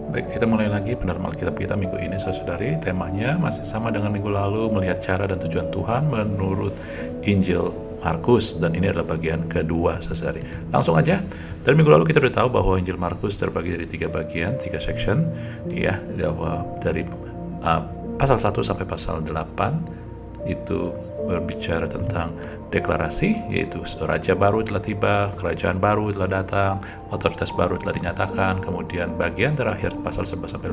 Baik, kita mulai lagi penerjemahan Alkitab kita minggu ini, saudari. Temanya masih sama dengan minggu lalu, melihat cara dan tujuan Tuhan menurut Injil Markus. Dan ini adalah bagian kedua, saudari. Langsung aja. Dan minggu lalu kita sudah tahu bahwa Injil Markus terbagi dari 3 bagian, 3 section. Ya, dari pasal 1 sampai pasal 8 itu berbicara tentang deklarasi, yaitu raja baru telah tiba, kerajaan baru telah datang, otoritas baru telah dinyatakan. Kemudian bagian terakhir pasal 11 sampai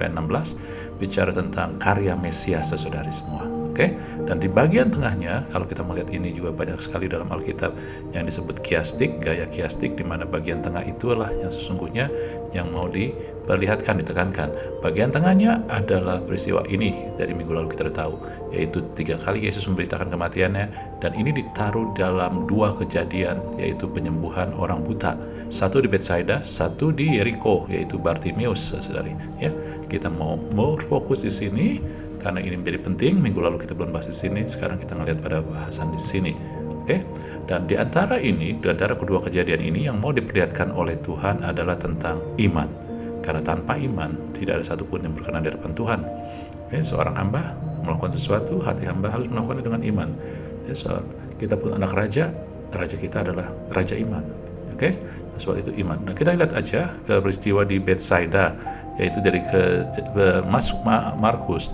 16 bicara tentang karya Mesias, saudari semua. Oke? Dan di bagian tengahnya, kalau kita melihat ini juga banyak sekali dalam Alkitab yang disebut kiastik, gaya kiastik, di mana bagian tengah itulah yang sesungguhnya yang mau diperlihatkan, ditekankan. Bagian tengahnya adalah peristiwa ini dari minggu lalu kita tahu, yaitu 3 kali Yesus memberitakan kematiannya, dan ini ditaruh dalam 2 kejadian, yaitu penyembuhan orang buta, satu di Betsaida, satu di Yeriko, yaitu Bartimeus, saudari. Ya, kita mau fokus di sini karena ini menjadi penting. Minggu lalu kita belum bahas di sini, sekarang kita ngelihat pada bahasan di sini. Oke? Dan di antara kedua kejadian ini yang mau diperlihatkan oleh Tuhan adalah tentang iman. Karena tanpa iman tidak ada satupun yang berkenan di hadapan Tuhan. Oke, seorang hamba melakukan sesuatu, hati hamba harus melakukannya dengan iman. Ya, kita pun anak raja kita adalah raja iman. Oke, sesuatu itu iman. Nah, kita lihat aja ke peristiwa di Betsaida, yaitu dari Markus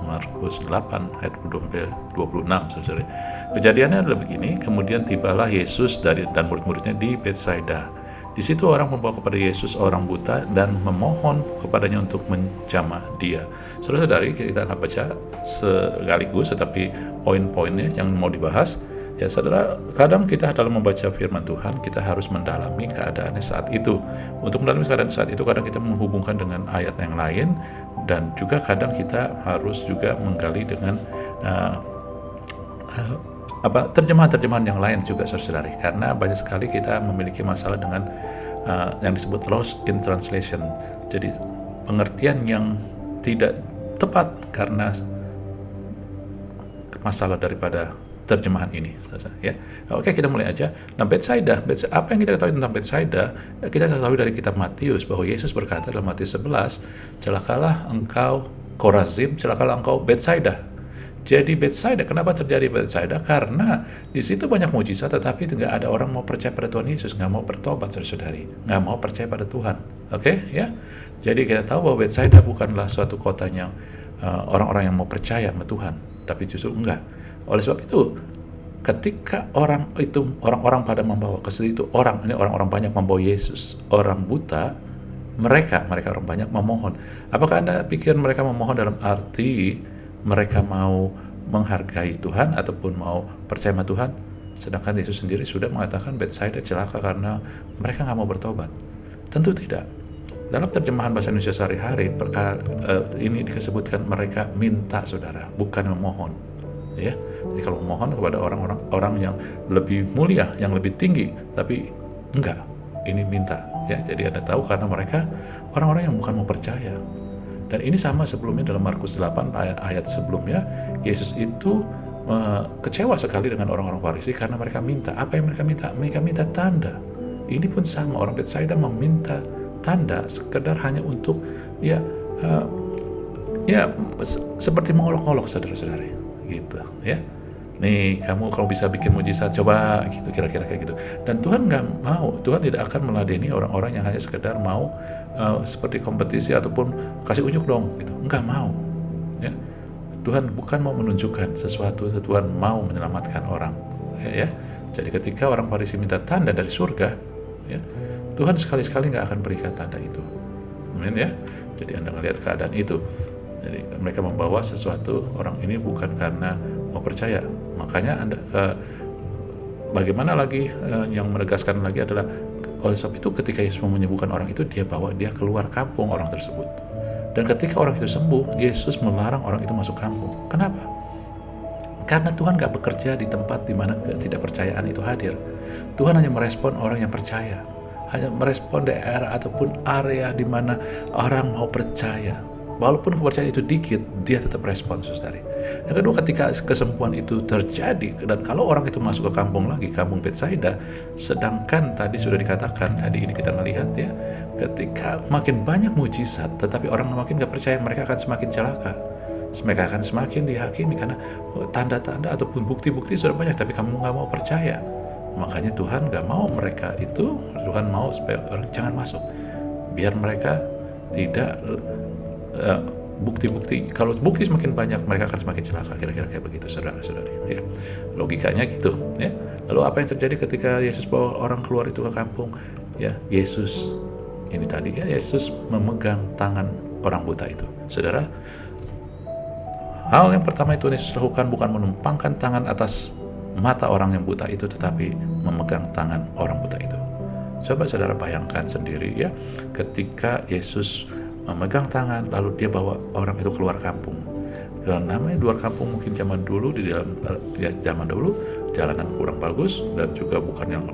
8 ayat 26, saudara. Kejadiannya adalah begini. Kemudian tibalah Yesus dan murid-muridnya di Betsaida. Di situ orang membawa kepada Yesus orang buta dan memohon kepadanya untuk menjamah dia. Saudara-saudari, kita akan baca sekaligus, tetapi poin-poinnya yang mau dibahas. Ya, saudara, kadang kita dalam membaca firman Tuhan, kita harus mendalami keadaannya saat itu. Untuk mendalami keadaan saat itu, kadang kita menghubungkan dengan ayat yang lain, dan juga kadang kita harus juga menggali dengan terjemahan-terjemahan yang lain juga, saudara-saudari. Karena banyak sekali kita memiliki masalah dengan yang disebut lost in translation. Jadi pengertian yang tidak tepat karena masalah daripada terjemahan ini, ya. Oke, kita mulai aja. Nah, Betsaida, apa yang kita ketahui tentang Betsaida? Kita ketahui dari kitab Matius bahwa Yesus berkata dalam Matius 11, celakalah engkau Korazim, celakalah engkau Betsaida. Jadi Betsaida, kenapa terjadi Betsaida? Karena di situ banyak mujizat, tetapi tidak ada orang mau percaya pada Tuhan Yesus, nggak mau bertobat, saudari, nggak mau percaya pada Tuhan. Oke, ya. Jadi kita tahu bahwa Betsaida bukanlah suatu kota yang orang-orang yang mau percaya sama Tuhan, tapi justru enggak. Oleh sebab itu, ketika orang-orang pada membawa ke situ orang-orang banyak membawa Yesus, orang buta, mereka orang banyak memohon. Apakah Anda pikir mereka memohon dalam arti mereka mau menghargai Tuhan ataupun mau percaya sama Tuhan? Sedangkan Yesus sendiri sudah mengatakan Betsaida celaka karena mereka nggak mau bertobat. Tentu tidak. Dalam terjemahan bahasa Indonesia sehari-hari, ini disebutkan mereka minta, saudara, bukan memohon. Ya, jadi kalau memohon kepada orang yang lebih mulia, yang lebih tinggi, tapi enggak, ini minta. Ya, jadi Anda tahu karena mereka orang-orang yang bukan mau percaya. Dan ini sama sebelumnya dalam Markus 8 ayat sebelumnya, Yesus itu kecewa sekali dengan orang-orang Farisi karena mereka minta. Apa yang mereka minta? Mereka minta tanda. Ini pun sama, orang Betsaida meminta tanda sekedar hanya untuk seperti mengolok-olok, saudara-saudari, gitu ya. Nih, kamu kalau bisa bikin mujizat, coba, gitu, kira-kira kayak gitu. Dan Tuhan nggak mau, Tuhan tidak akan meladeni orang-orang yang hanya sekedar mau seperti kompetisi ataupun kasih unjuk dong, gitu. Nggak mau, ya. Tuhan bukan mau menunjukkan sesuatu, Tuhan mau menyelamatkan orang, ya. Jadi ketika orang Farisi minta tanda dari surga, ya, Tuhan sekali-sekali nggak akan berikan tanda itu. Amin, ya. Jadi Anda melihat keadaan itu. Jadi mereka membawa sesuatu, orang ini bukan karena mau percaya. Makanya bagaimana lagi yang menegaskan lagi adalah, oleh sebab itu ketika Yesus mau menyembuhkan orang itu, dia bawa dia keluar kampung orang tersebut. Dan ketika orang itu sembuh, Yesus melarang orang itu masuk kampung. Kenapa? Karena Tuhan gak bekerja di tempat di mana ketidakpercayaan itu hadir. Tuhan hanya merespon orang yang percaya. Hanya merespon daerah ataupun area di mana orang mau percaya. walaupun kepercayaan itu dikit, dia tetap respon, saudari. Yang kedua, ketika kesembuhan itu terjadi, dan kalau orang itu masuk ke kampung lagi, kampung Betsaida, sedangkan tadi sudah dikatakan, tadi ini kita melihat ya, ketika makin banyak mujizat, tetapi orang makin gak percaya, mereka akan semakin celaka. Mereka akan semakin dihakimi karena tanda-tanda ataupun bukti-bukti sudah banyak, tapi kamu gak mau percaya. Makanya Tuhan gak mau mereka itu, Tuhan mau supaya orang jangan masuk. Biar mereka tidak bukti-bukti, kalau bukti semakin banyak mereka akan semakin celaka, kira-kira kayak begitu, saudara-saudari ya. Logikanya gitu ya. Lalu apa yang terjadi ketika Yesus bawa orang keluar itu ke kampung ya? Yesus ini tadi ya, Yesus memegang tangan orang buta itu. Saudara, hal yang pertama itu Yesus lakukan bukan menumpangkan tangan atas mata orang yang buta itu, tetapi memegang tangan orang buta itu. Coba saudara bayangkan sendiri ya, ketika Yesus memegang tangan lalu dia bawa orang itu keluar kampung. Dan namanya luar kampung mungkin zaman dulu, di dalam ya, zaman dulu jalanan kurang bagus dan juga bukan yang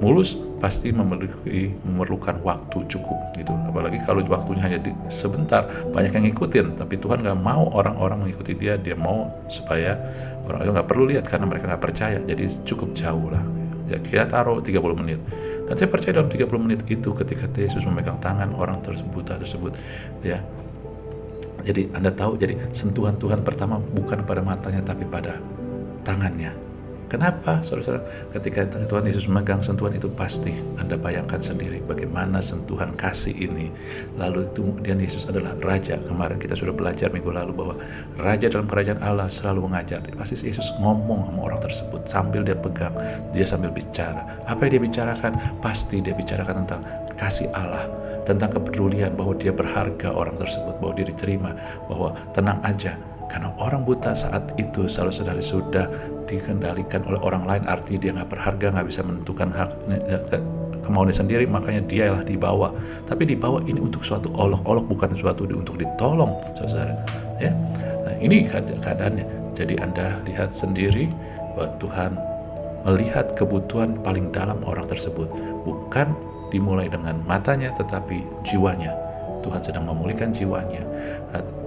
mulus, pasti memerlukan waktu cukup gitu. Apalagi kalau waktunya hanya sebentar, banyak yang ngikutin, tapi Tuhan gak mau orang-orang mengikuti dia mau supaya orang itu gak perlu lihat karena mereka gak percaya, jadi cukup jauh lah ya, kita taruh 30 menit. Dan saya percaya dalam 30 menit itu ketika Yesus memegang tangan orang tersebut ya, jadi Anda tahu, jadi sentuhan Tuhan pertama bukan pada matanya tapi pada tangannya. Kenapa? Saudara-saudara, ketika Tuhan Yesus memegang sentuhan itu, pasti Anda bayangkan sendiri bagaimana sentuhan kasih ini. Lalu kemudian Yesus adalah Raja. Kemarin kita sudah belajar minggu lalu bahwa Raja dalam kerajaan Allah selalu mengajar. Pasti Yesus ngomong sama orang tersebut sambil dia pegang, dia sambil bicara. Apa yang dia bicarakan? Pasti dia bicarakan tentang kasih Allah, tentang kepedulian bahwa dia berharga orang tersebut, bahwa dia diterima, bahwa tenang aja. Karena orang buta saat itu, saudara-saudari, sudah dikendalikan oleh orang lain, artinya dia gak berharga, gak bisa menentukan hak kemauannya sendiri, makanya dialah dibawa. Tapi dibawa ini untuk suatu olok-olok, bukan suatu untuk ditolong, saudara. Ya, nah, ini keadaannya. Jadi Anda lihat sendiri bahwa Tuhan melihat kebutuhan paling dalam orang tersebut, bukan dimulai dengan matanya, tetapi jiwanya. Tuhan sedang memulihkan jiwanya,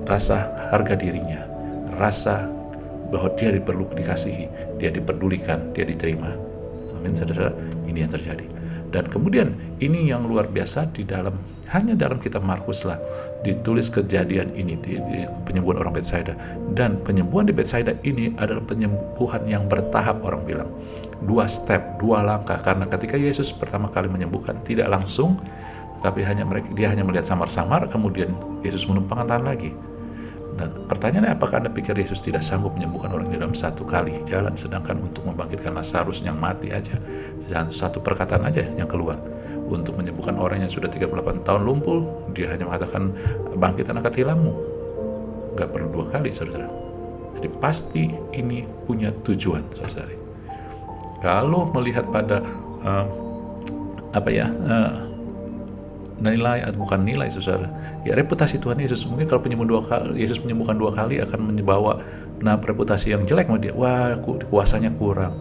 rasa harga dirinya, rasa bahwa dia perlu dikasihi, dia dipedulikan, dia diterima. Amin, saudara. Ini yang terjadi. Dan kemudian ini yang luar biasa, hanya dalam kitab Markus lah ditulis kejadian ini, di penyembuhan orang Betsaida. Dan penyembuhan di Betsaida ini adalah penyembuhan yang bertahap, orang bilang 2 step, 2 langkah. Karena ketika Yesus pertama kali menyembuhkan tidak langsung, tapi dia hanya melihat samar-samar, kemudian Yesus menumpangkan tangan lagi. Dan pertanyaannya, apakah Anda pikir Yesus tidak sanggup menyembuhkan orang dalam 1 kali jalan, sedangkan untuk membangkitkan Lazarus yang mati aja, satu perkataan aja yang keluar. Untuk menyembuhkan orang yang sudah 38 tahun lumpuh, dia hanya mengatakan bangkit anak kecilmu. Gak perlu 2 kali, saudara. Jadi pasti ini punya tujuan, saudara. Kalau melihat pada nilai atau bukan nilai, saudara, ya reputasi Tuhan Yesus, mungkin kalau Yesus menyembuhkan 2 kali akan membawa reputasi yang jelek sama dia, wah kuasanya kurang.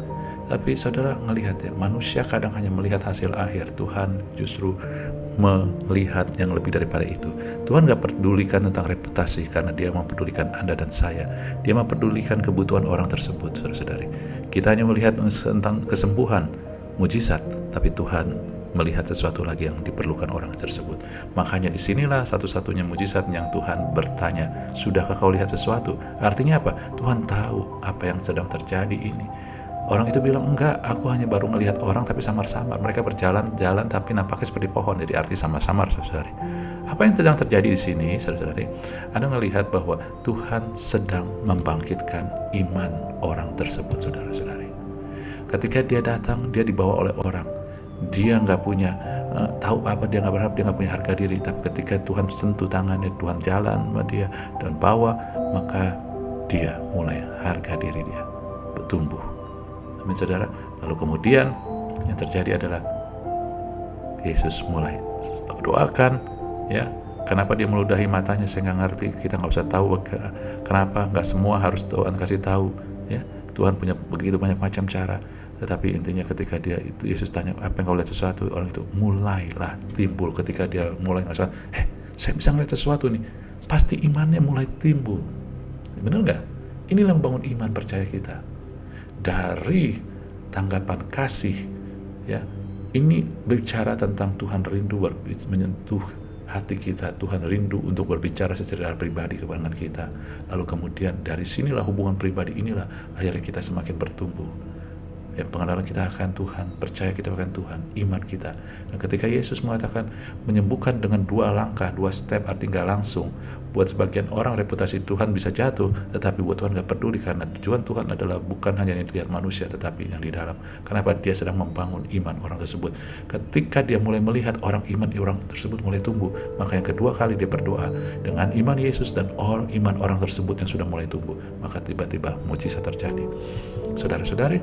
Tapi saudara ngelihat ya, manusia kadang hanya melihat hasil akhir, Tuhan justru melihat yang lebih daripada itu. Tuhan gak pedulikan tentang reputasi, karena dia mempedulikan Anda dan saya. Dia mempedulikan kebutuhan orang tersebut, saudara-saudari. Kita hanya melihat tentang kesembuhan, mujizat, tapi Tuhan melihat sesuatu lagi yang diperlukan orang tersebut. Makanya disinilah satu-satunya mujizat yang Tuhan bertanya, sudahkah kau lihat sesuatu? Artinya apa? Tuhan tahu apa yang sedang terjadi ini. Orang itu bilang, enggak, aku hanya baru melihat orang tapi samar-samar. Mereka berjalan-jalan tapi nampaknya seperti pohon. Jadi arti samar-samar, saudari. Apa yang sedang terjadi di sini, saudari? Anda melihat bahwa Tuhan sedang membangkitkan iman orang tersebut, saudara-saudari. Ketika dia datang, dia dibawa oleh orang. Dia nggak punya tahu apa, dia nggak berharap, dia nggak punya harga diri. Tapi ketika Tuhan sentuh tangannya, Tuhan jalan sama dia dan bawa, maka dia mulai harga diri dia bertumbuh. Amin, saudara. Lalu kemudian yang terjadi adalah Yesus mulai doakan, ya. Kenapa dia meludahi matanya, saya nggak ngerti. Kita nggak usah tahu kenapa. Nggak semua harus Tuhan kasih tahu, ya. Tuhan punya begitu banyak macam cara. Tetapi intinya ketika Yesus tanya, apa yang kau lihat sesuatu, orang itu mulailah timbul. Ketika dia mulai ngerasa, saya bisa ngeliat sesuatu nih. pasti imannya mulai timbul. Benar nggak? Inilah membangun iman percaya kita. Dari tanggapan kasih, ya, ini bicara tentang Tuhan rindu menyentuh hati kita. Tuhan rindu untuk berbicara secara pribadi kepada kita. Lalu kemudian dari sinilah hubungan pribadi inilah akhirnya kita semakin bertumbuh. Ya, pengenalan kita akan Tuhan, percaya kita akan Tuhan, iman kita. Dan ketika Yesus mengatakan menyembuhkan dengan 2 langkah, 2 step, artinya nggak langsung. Buat sebagian orang reputasi Tuhan bisa jatuh, tetapi buat Tuhan nggak peduli karena tujuan Tuhan adalah bukan hanya yang dilihat manusia, tetapi yang di dalam. Kenapa? Dia sedang membangun iman orang tersebut. Ketika dia mulai melihat orang tersebut mulai tumbuh, maka yang kedua kali dia berdoa dengan iman Yesus dan iman orang tersebut yang sudah mulai tumbuh, maka tiba-tiba mujizat terjadi. Saudara-saudari,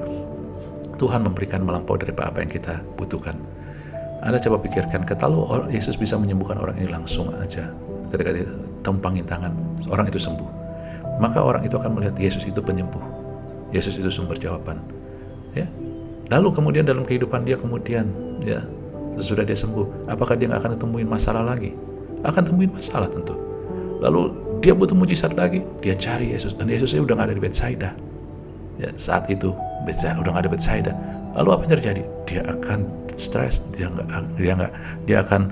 Tuhan memberikan melampaui daripada apa yang kita butuhkan. Anda coba pikirkan, kalau Yesus bisa menyembuhkan orang ini langsung aja, ketika dia tempangin tangan, orang itu sembuh, maka orang itu akan melihat Yesus itu penyembuh, Yesus itu sumber jawaban. Ya. Lalu kemudian dalam kehidupan dia kemudian, ya, sesudah dia sembuh, apakah dia nggak akan temuin masalah lagi? Akan temuin masalah tentu. Lalu dia butuh mujizat lagi, dia cari Yesus, dan Yesusnya udah nggak ada di Betsaida. Ya, saat itu udah nggak ada Betsaida. Lalu apa yang terjadi? Dia akan stres, dia akan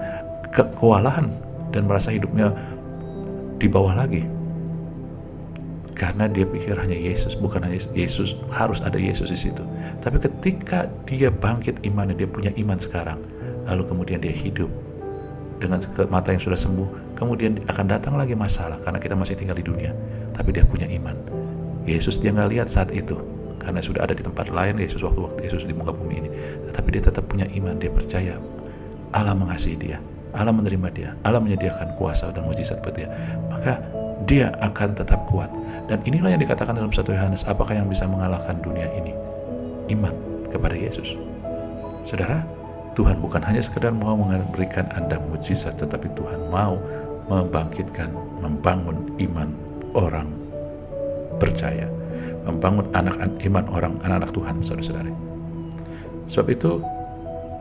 kewalahan dan merasa hidupnya di bawah lagi. Karena dia pikir hanya Yesus, bukan hanya Yesus, harus ada Yesus di situ. Tapi ketika dia bangkit imannya, dia punya iman sekarang, lalu kemudian dia hidup dengan mata yang sudah sembuh, kemudian akan datang lagi masalah karena kita masih tinggal di dunia, tapi dia punya iman. Yesus dia nggak lihat saat itu karena sudah ada di tempat lain, Yesus waktu Yesus di muka bumi ini, tetapi dia tetap punya iman. Dia percaya Allah mengasihi dia, Allah menerima dia, Allah menyediakan kuasa dan mujizat buat dia, maka dia akan tetap kuat. Dan inilah yang dikatakan dalam 1 Yohanes, apakah yang bisa mengalahkan dunia ini? Iman kepada Yesus. Saudara, Tuhan bukan hanya sekedar mau memberikan Anda mujizat, tetapi Tuhan mau membangkitkan, membangun iman orang percaya, membangun iman orang anak-anak Tuhan, saudara-saudari. Sebab itu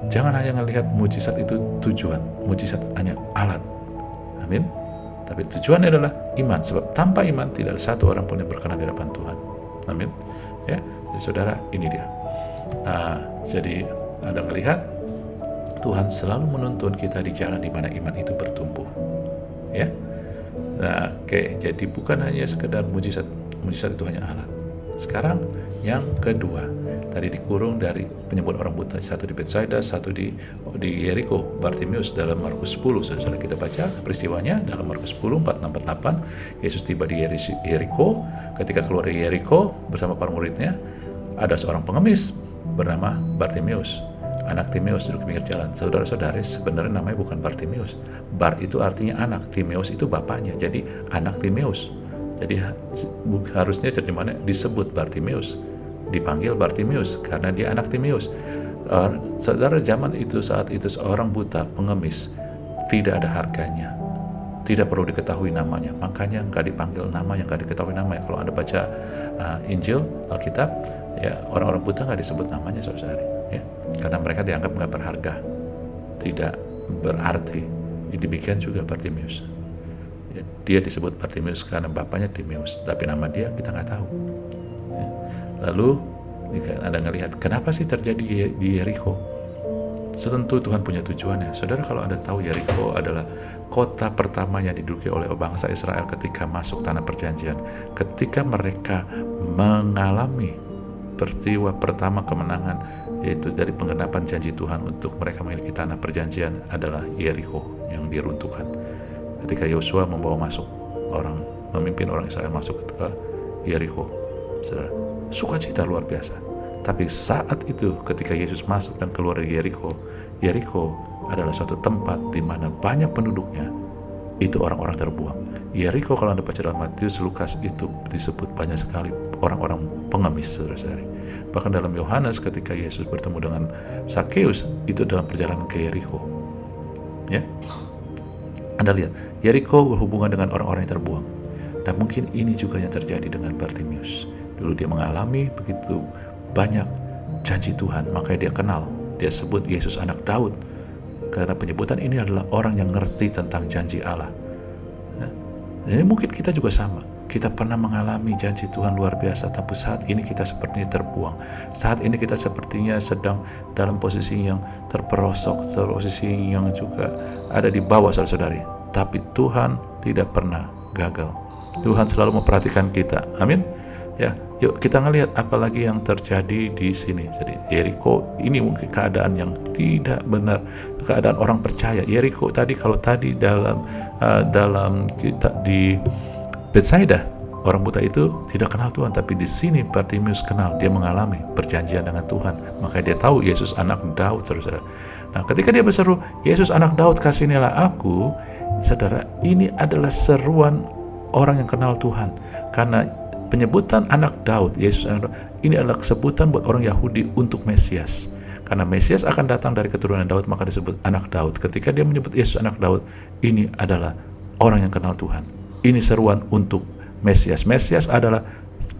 jangan hanya melihat mujizat itu tujuan, mujizat hanya alat. Amin. Tapi tujuannya adalah iman, sebab tanpa iman tidak ada satu orang pun yang berkenan di hadapan Tuhan. Amin. Ya, jadi saudara, ini dia. Jadi Anda melihat Tuhan selalu menuntun kita di jalan di mana iman itu bertumbuh. Ya. Nah, jadi bukan hanya sekedar mujizat itu hanya alat. Sekarang yang kedua, tadi dikurung dari penyembuhan orang buta, satu di Betsaida, satu di Yeriko, Bartimeus dalam Markus 10. Setelah kita baca peristiwanya dalam Markus 10, 46-48, Yesus tiba di Yeriko. Ketika keluar dari Yeriko bersama para muridnya, ada seorang pengemis bernama Bartimeus. Anak Timeus duduk di pinggir jalan. Saudara-saudari, sebenarnya namanya bukan Bartimeus. Bar itu artinya anak, Timeus itu bapaknya. Jadi anak Timeus. Jadi harusnya terjemahannya disebut Bartimeus, dipanggil Bartimeus karena dia anak Timeus. Saudara, zaman itu, saat itu seorang buta pengemis tidak ada harganya, tidak perlu diketahui namanya, makanya nggak dipanggil nama yang nggak diketahui namanya. Kalau Anda baca Injil, Alkitab, ya, orang-orang buta nggak disebut namanya, saudara, ya, karena mereka dianggap nggak berharga, tidak berarti. Demikian juga Bartimeus. Ya, dia disebut Bartimeus karena bapaknya Timeus, tapi nama dia kita nggak tahu. Ya. Lalu jika Anda ngelihat kenapa sih terjadi di Yeriko, tentu Tuhan punya tujuannya. Saudara, kalau Anda tahu Yeriko adalah kota pertama yang diduduki oleh bangsa Israel ketika masuk tanah perjanjian, ketika mereka mengalami peristiwa pertama kemenangan, yaitu dari penggenapan janji Tuhan untuk mereka memiliki tanah perjanjian, adalah Yeriko yang diruntuhkan. Ketika Yosua memimpin orang Israel masuk ke Yeriko, saudara, sukacita luar biasa. Tapi saat itu ketika Yesus masuk dan keluar dari Yeriko adalah suatu tempat di mana banyak penduduknya itu orang-orang terbuang. Yeriko, kalau Anda baca dalam Matius, Lukas, itu disebut banyak sekali orang-orang pengemis, saudara-saudari. Bahkan dalam Yohanes ketika Yesus bertemu dengan Sakeus, itu dalam perjalanan ke Yeriko. Ya. Anda lihat, Yeriko berhubungan dengan orang-orang yang terbuang. Dan mungkin ini juga yang terjadi dengan Bartimeus. Dulu dia mengalami begitu banyak janji Tuhan, makanya dia kenal. Dia sebut Yesus anak Daud. Karena penyebutan ini adalah orang yang ngerti tentang janji Allah. Jadi mungkin kita juga sama. Kita pernah mengalami janji Tuhan luar biasa, tapi saat ini kita sepertinya terbuang. Saat ini kita sepertinya sedang dalam posisi yang terperosok, posisi yang juga ada di bawah, saudara-saudari. Tapi Tuhan tidak pernah gagal. Tuhan selalu memperhatikan kita. Amin. Ya, yuk kita ngelihat apalagi yang terjadi di sini. Jadi Yeriko ini mungkin keadaan yang tidak benar, keadaan orang percaya. Yeriko tadi, kalau tadi dalam kita di Betsaida, orang buta itu tidak kenal Tuhan, tapi di sini Bartimius kenal. Dia mengalami perjanjian dengan Tuhan, makanya dia tahu Yesus anak Daud, saudara. Nah, ketika dia berseru, Yesus anak Daud, kasihanilah aku, saudara, ini adalah seruan orang yang kenal Tuhan. Karena penyebutan anak Daud, Yesus anak Daud, ini adalah sebutan buat orang Yahudi untuk Mesias. Karena Mesias akan datang dari keturunan Daud, maka disebut anak Daud. Ketika dia menyebut Yesus anak Daud, ini adalah orang yang kenal Tuhan. Ini seruan untuk Mesias. Mesias adalah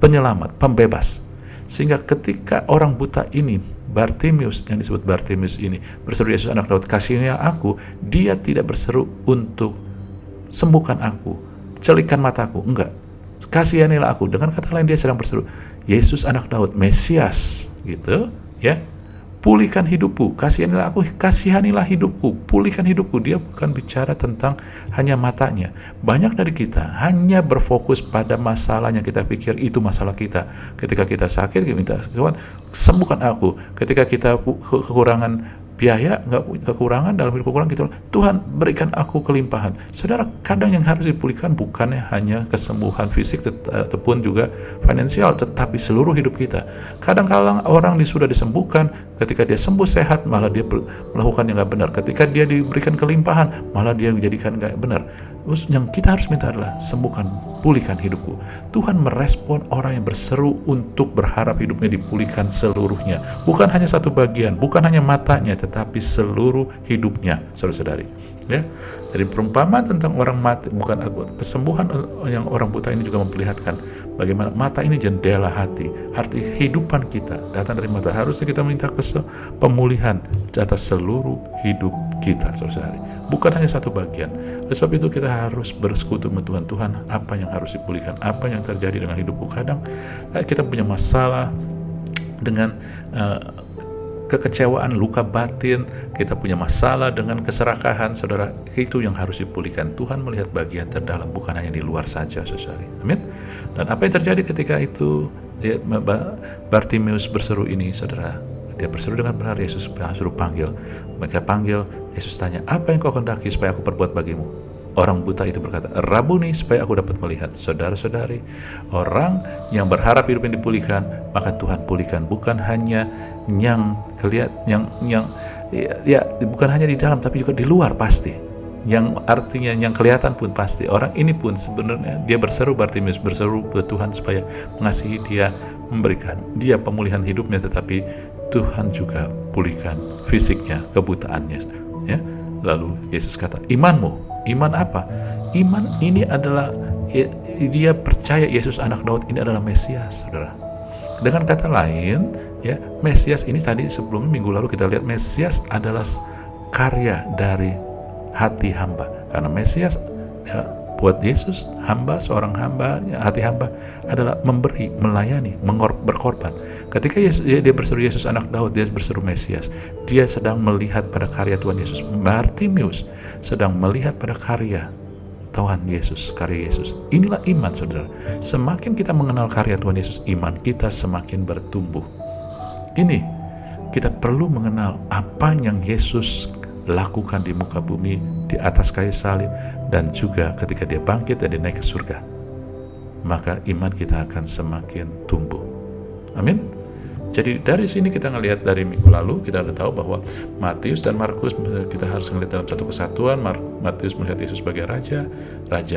penyelamat, pembebas. Sehingga ketika orang buta ini, Bartimius, yang disebut Bartimius ini, berseru Yesus anak Daud, kasihanilah aku, dia tidak berseru untuk sembuhkan aku, celikan mataku, enggak. Kasihanilah aku. Dengan kata lain dia sedang berseru, Yesus anak Daud, Mesias, gitu, ya. Pulihkan hidupku, kasihanilah hidupku, pulihkan hidupku. Dia bukan bicara tentang hanya matanya. Banyak dari kita hanya berfokus pada masalahnya. Kita pikir itu masalah kita. Ketika kita sakit, kita minta Tuhan, sembuhkan aku. Ketika kita kekurangan biaya, kekurangan dalam hidup, kekurangan, kita Tuhan berikan aku kelimpahan. Saudara, kadang yang harus dipulihkan bukannya hanya kesembuhan fisik ataupun juga finansial, tetapi seluruh hidup kita. Kadang-kadang orang sudah disembuhkan, ketika dia sembuh sehat malah dia melakukan yang gak benar. Ketika dia diberikan kelimpahan malah dia menjadikan gak benar. Terus yang kita harus minta adalah sembuhkan, pulihkan hidupku. Tuhan merespon orang yang berseru untuk berharap hidupnya dipulihkan seluruhnya, bukan hanya satu bagian, bukan hanya matanya, tetapi seluruh hidupnya, saudara-saudari. Ya, jadi perumpamaan tentang orang mati, bukan kesembuhan yang orang buta ini juga memperlihatkan bagaimana mata ini jendela hati. Arti kehidupan kita datang dari mata. Harusnya kita minta pemulihan atas seluruh hidup kita, saudara-saudari, bukan hanya satu bagian. Oleh sebab itu kita harus bersekutu dengan Tuhan, apa yang harus dipulihkan, apa yang terjadi dengan hidupku. Kadang kita punya masalah dengan kekecewaan, luka batin, kita punya masalah dengan keserakahan, saudara, itu yang harus dipulihkan. Tuhan melihat bagian terdalam, bukan hanya di luar saja, saudara. Amin. Dan apa yang terjadi ketika itu Bartimius berseru ini, saudara, dia berseru dengan benar, Yesus suruh panggil. Mereka panggil, Yesus tanya, apa yang kau kehendaki supaya aku perbuat bagimu? Orang buta itu berkata, Rabuni, supaya aku dapat melihat. Saudara-saudari, orang yang berharap hidupnya dipulihkan, maka Tuhan pulihkan. Bukan hanya yang kelihatan, bukan hanya di dalam, tapi juga di luar pasti. Yang artinya yang kelihatan pun pasti. Orang ini pun sebenarnya dia berseru, Bartimius berseru ke Tuhan supaya mengasihi dia, memberikan dia pemulihan hidupnya, tetapi Tuhan juga pulihkan fisiknya, kebutaannya. Ya. Lalu Yesus kata, imanmu. Iman apa? Iman ini adalah dia percaya Yesus anak Daud ini adalah Mesias, saudara. Dengan kata lain, ya, Mesias ini tadi sebelum minggu lalu kita lihat Mesias adalah karya dari hati hamba. Karena Mesias, ya, buat Yesus, seorang hamba, ya, hati hamba adalah memberi, melayani, berkorban. Ketika dia berseru Yesus anak Daud, dia berseru Mesias. Dia sedang melihat pada karya Tuhan Yesus. Bartimius sedang melihat pada karya Tuhan Yesus, karya Yesus. Inilah iman, saudara. Semakin kita mengenal karya Tuhan Yesus, iman kita semakin bertumbuh. Ini, kita perlu mengenal apa yang Yesus lakukan di muka bumi, di atas kayu salib, dan juga ketika dia bangkit dan dia naik ke surga. Maka iman kita akan semakin tumbuh. Amin. Jadi dari sini kita ngelihat dari minggu lalu, kita udah tahu bahwa Matius dan Markus kita harus melihat dalam satu kesatuan. Matius melihat Yesus sebagai raja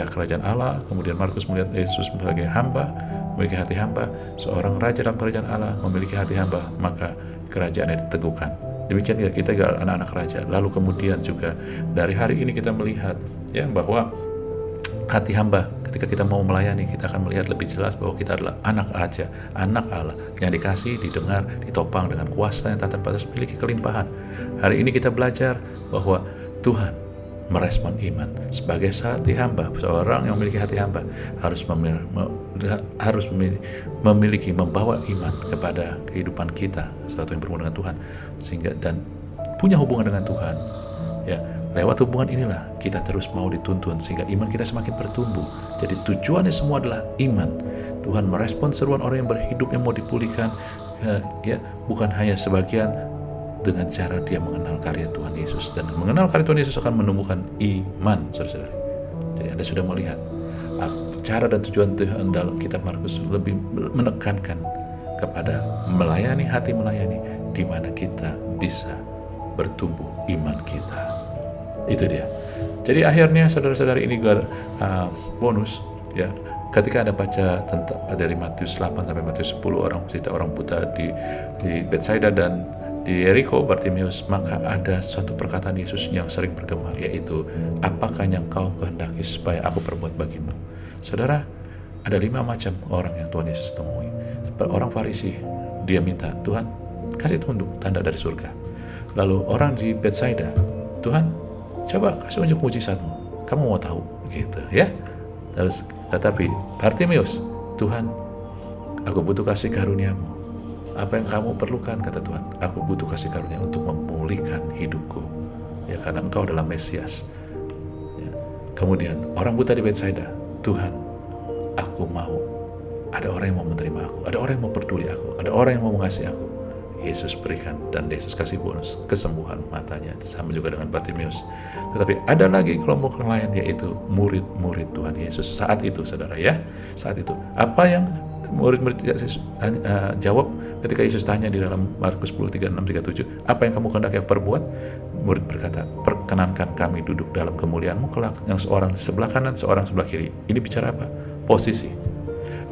kerajaan Allah, kemudian Markus melihat Yesus sebagai hamba, memiliki hati hamba. Seorang raja dalam kerajaan Allah memiliki hati hamba, maka kerajaannya diteguhkan. Demikian ya, kita juga anak-anak raja. Lalu kemudian juga dari hari ini kita melihat, ya, bahwa hati hamba, ketika kita mau melayani, kita akan melihat lebih jelas bahwa kita adalah anak raja, anak Allah yang dikasih, didengar, ditopang dengan kuasa yang tak terbatas, memiliki kelimpahan. Hari ini kita belajar bahwa Tuhan merespon iman. Sebagai hati hamba, seorang yang memiliki hati hamba harus memiliki, membawa iman kepada kehidupan kita, sesuatu yang berhubungan dengan Tuhan, sehingga dan punya hubungan dengan Tuhan. Ya, lewat hubungan inilah kita terus mau dituntun sehingga iman kita semakin bertumbuh. Jadi tujuannya semua adalah iman. Tuhan merespon seruan orang yang berhidup yang mau dipulihkan, ya, bukan hanya sebagian, dengan cara dia mengenal karya Tuhan Yesus. Dan mengenal karya Tuhan Yesus akan menumbuhkan iman, saudara-saudari. Jadi Anda sudah melihat cara dan tujuan Tuhan dalam kitab Markus lebih menekankan kepada melayani, hati melayani, di mana kita bisa bertumbuh iman kita. Itu dia. Jadi akhirnya saudara-saudari, ini juga bonus ya. Ketika Anda baca tentang dari Matius 8 sampai Matius 10, cerita orang buta di Betsaida dan di Yeriko, Bartimeus, maka ada suatu perkataan Yesus yang sering bergema, yaitu, apakah yang kau kehendaki supaya aku perbuat bagimu? Saudara, ada 5 macam orang yang Tuhan Yesus temui. Orang Farisi, dia minta, Tuhan kasih tunduk tanda dari surga. Lalu orang di Betsaida, Tuhan coba kasih unjuk mujizatmu, kamu mau tahu gitu ya. Terus tetapi Bartimeus, Tuhan aku butuh kasih karuniamu. Apa yang kamu perlukan, kata Tuhan, aku butuh kasih karunia untuk memulihkan hidupku, ya, karena engkau adalah Mesias ya. Kemudian orang buta di Betsaida, Tuhan aku mau, ada orang yang mau menerima aku, ada orang yang mau peduli aku, ada orang yang mau mengasihi aku. Yesus berikan, dan Yesus kasih bonus kesembuhan matanya. Sama juga dengan Bartimeus. Tetapi ada lagi kelompok yang lain, yaitu murid-murid Tuhan Yesus saat itu, saudara ya. Saat itu apa yang murid-murid jawab ketika Yesus tanya di dalam Markus 10, 36, 37, apa yang kamu kehendaki perbuat? Murid berkata, perkenankan kami duduk dalam kemuliaan-Mu kelak, yang seorang di sebelah kanan, seorang sebelah kiri. Ini bicara apa? Posisi.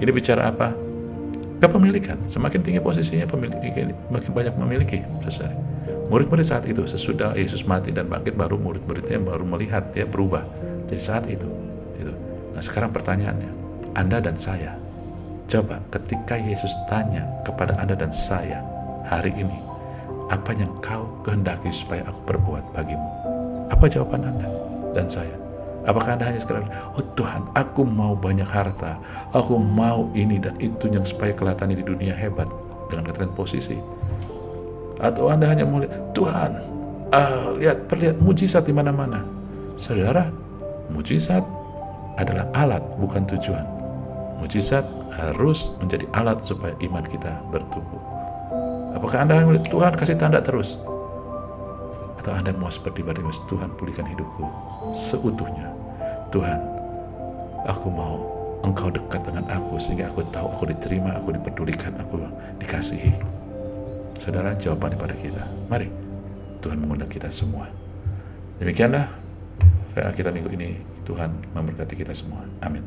Ini bicara apa? Kepemilikan. Semakin tinggi posisinya, makin banyak memiliki. Murid-murid saat itu, sesudah Yesus mati dan bangkit, baru murid-muridnya baru melihat, dia berubah. Jadi saat itu. Nah sekarang pertanyaannya, Anda dan saya, coba ketika Yesus tanya kepada Anda dan saya hari ini, apa yang kau kehendaki supaya aku perbuat bagimu? Apa jawaban Anda dan saya? Apakah Anda hanya sekedar, oh Tuhan, aku mau banyak harta, aku mau ini dan itu yang supaya kelihatannya di dunia hebat dengan katakan posisi? Atau Anda hanya mau lihat, Tuhan, perlihat mujizat di mana-mana? Saudara, mujizat adalah alat, bukan tujuan. Mujizat harus menjadi alat supaya iman kita bertumbuh. Apakah Anda hanya melihat, Tuhan kasih tanda terus? Atau Anda mau seperti Bartimeus, Tuhan pulihkan hidupku seutuhnya. Tuhan, aku mau Engkau dekat dengan aku sehingga aku tahu aku diterima, aku dipedulikan, aku dikasihi. Saudara, jawabannya pada kita. Mari, Tuhan mengundang kita semua. Demikianlah kita minggu ini. Tuhan memberkati kita semua. Amin.